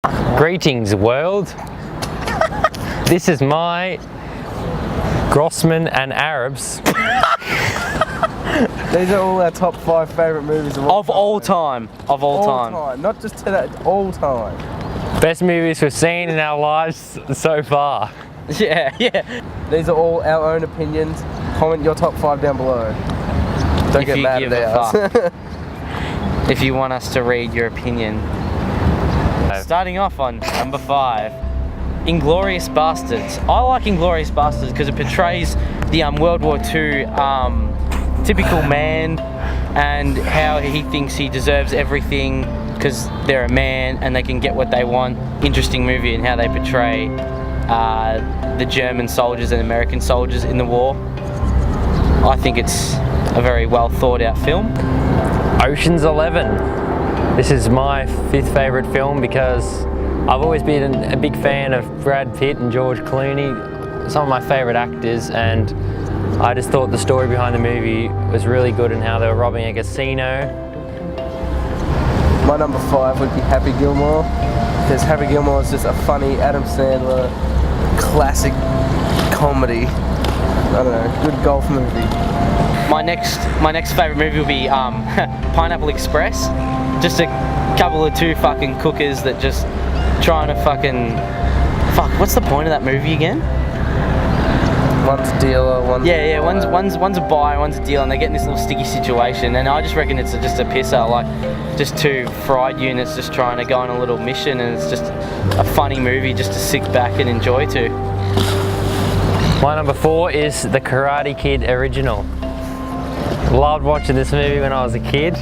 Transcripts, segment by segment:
Greetings, world. This is my Grossman and Arabs. These are all our top 5 favourite movies of all time. Of all time. Not just today, all time. Best movies we've seen in our lives so far. Yeah. These are all our own opinions. Comment your top 5 down below. Don't get mad at ours. If you want us to read your opinion. Starting off on number 5, Inglorious Bastards. I like Inglorious Bastards because it portrays the World War II typical man and how he thinks he deserves everything because they're a man and they can get what they want. Interesting movie and how they portray the German soldiers and American soldiers in the war. I think it's a very well thought out film. Ocean's 11. This is my 5th favourite film because I've always been a big fan of Brad Pitt and George Clooney, some of my favourite actors, and I just thought the story behind the movie was really good and how they were robbing a casino. My number 5 would be Happy Gilmore, because Happy Gilmore is just a funny Adam Sandler classic comedy. I don't know, good golf movie. My next favourite movie will be Pineapple Express. Just a couple of 2 fucking cookers that just trying to fucking... Fuck, what's the point of that movie again? One's a dealer, one's a buyer. One's a buyer, one's a dealer, and they get in this little sticky situation, and I just reckon it's just a pisser, like just 2 fried units just trying to go on a little mission, and it's just a funny movie just to sit back and enjoy too. My number 4 is The Karate Kid original. Loved watching this movie when I was a kid.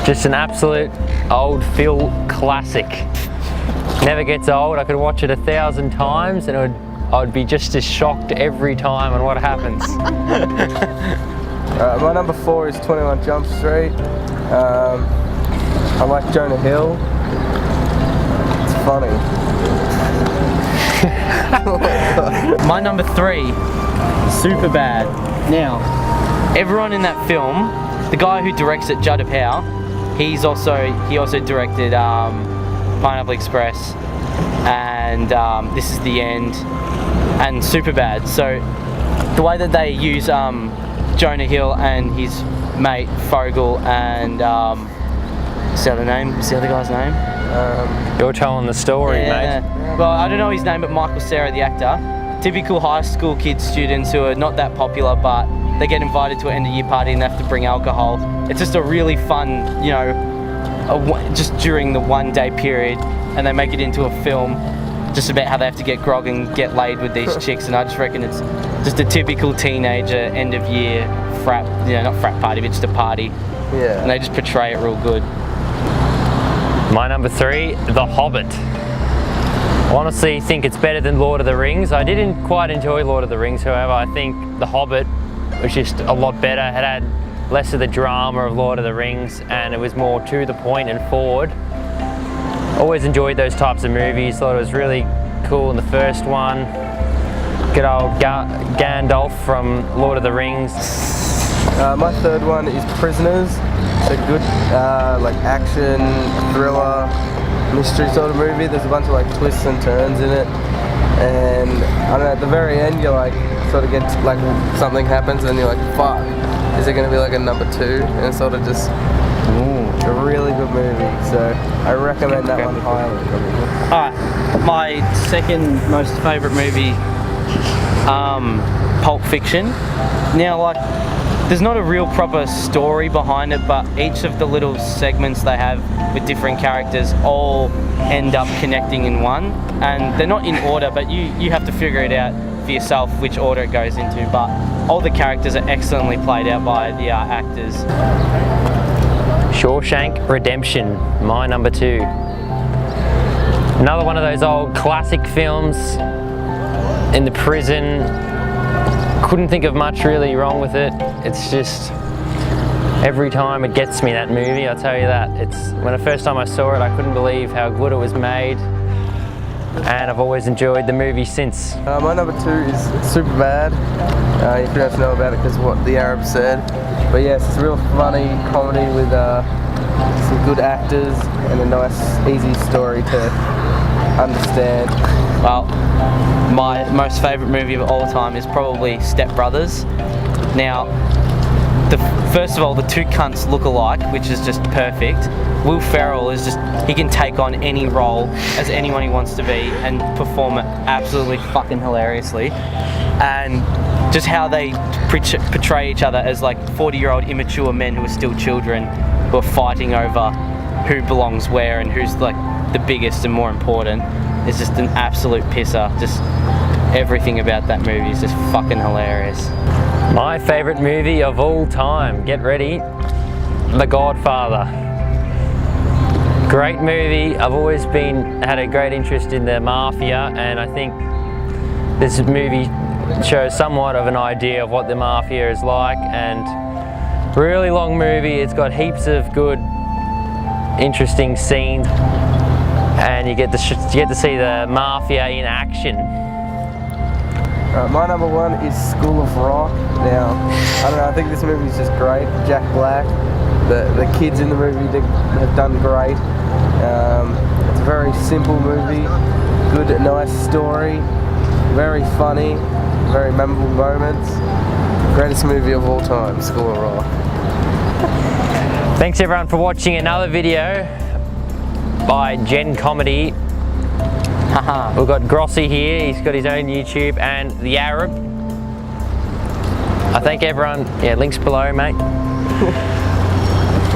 Just an absolute old Phil classic. Never gets old. I could watch it 1,000 times and I'd be just as shocked every time on what happens. My number 4 is 21 Jump Street. I like Jonah Hill. It's funny. My number 3, SuperBad. Now, everyone in that film, the guy who directs it, Judd Apatow, he also directed Pineapple Express and This Is the End and SuperBad. So the way that they use Jonah Hill and his mate Fogel and what's the other guy's name? You're telling the story, mate. Well, I don't know his name, but Michael Cera, the actor. Typical high school kid students who are not that popular, but they get invited to an end of year party and they have to bring alcohol. It's just a really fun, you know, just during the 1-day period, and they make it into a film just about how they have to get grog and get laid with these chicks, and I just reckon it's just a typical teenager end of year frat, you know, not frat party, but just a party. Yeah. And they just portray it real good. My number 3, The Hobbit. I honestly think it's better than Lord of the Rings. I didn't quite enjoy Lord of the Rings, however. I think The Hobbit was just a lot better. It had less of the drama of Lord of the Rings and it was more to the point and forward. Always enjoyed those types of movies. Thought it was really cool in the first one. Good old Gandalf from Lord of the Rings. My 3rd one is Prisoners. It's a good like action, thriller, mystery sort of movie. There's a bunch of like twists and turns in it, and I don't know, at the very end you're like sort of get like something happens and you're like, fuck, is it going to be like a number 2? And it's sort of just a really good movie, so I recommend that one highly. Alright, my 2nd most favourite movie, Pulp Fiction. Now, like, there's not a real proper story behind it, but each of the little segments they have with different characters all end up connecting in one, and they're not in order, but you have to figure it out for yourself which order it goes into, but all the characters are excellently played out by the actors. Shawshank Redemption, my number 2. Another one of those old classic films in the prison. Couldn't think of much really wrong with it. It's just, every time it gets me, that movie, I'll tell you that. When the first time I saw it, I couldn't believe how good it was made. And I've always enjoyed the movie since. My number 2 is SuperBad. You pretty much know about it because what the Arabs said. But yes, it's a real funny comedy with some good actors, and a nice, easy story to understand. Well, my most favourite movie of all time is probably Step Brothers. Now, first of all, the two cunts look alike, which is just perfect. Will Ferrell is just, he can take on any role as anyone he wants to be and perform it absolutely fucking hilariously. And just how they portray each other as like 40-year-old immature men who are still children, who are fighting over who belongs where and who's like the biggest and more important, is just an absolute pisser. Just everything about that movie is just fucking hilarious. My favourite movie of all time, get ready, The Godfather. Great movie. I've always had a great interest in the mafia, and I think this movie shows somewhat of an idea of what the mafia is like, and really long movie. It's got heaps of good, interesting scenes, and you get to see the mafia in action. My number one is School of Rock. Now, I don't know, I think this movie is just great. Jack Black, the kids in the movie have done great. It's a very simple movie, good, nice story, very funny, very memorable moments. Greatest movie of all time, School of Rock. Thanks everyone for watching another video by Gen Comedy. We've got Grossy here, he's got his own YouTube, and the Arab. I thank everyone, yeah, links below, mate.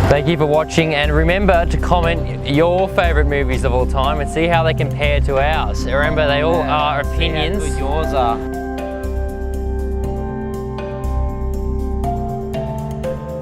Thank you for watching, and remember to comment your favourite movies of all time and see how they compare to ours. Remember, they all are opinions. See how good yours are.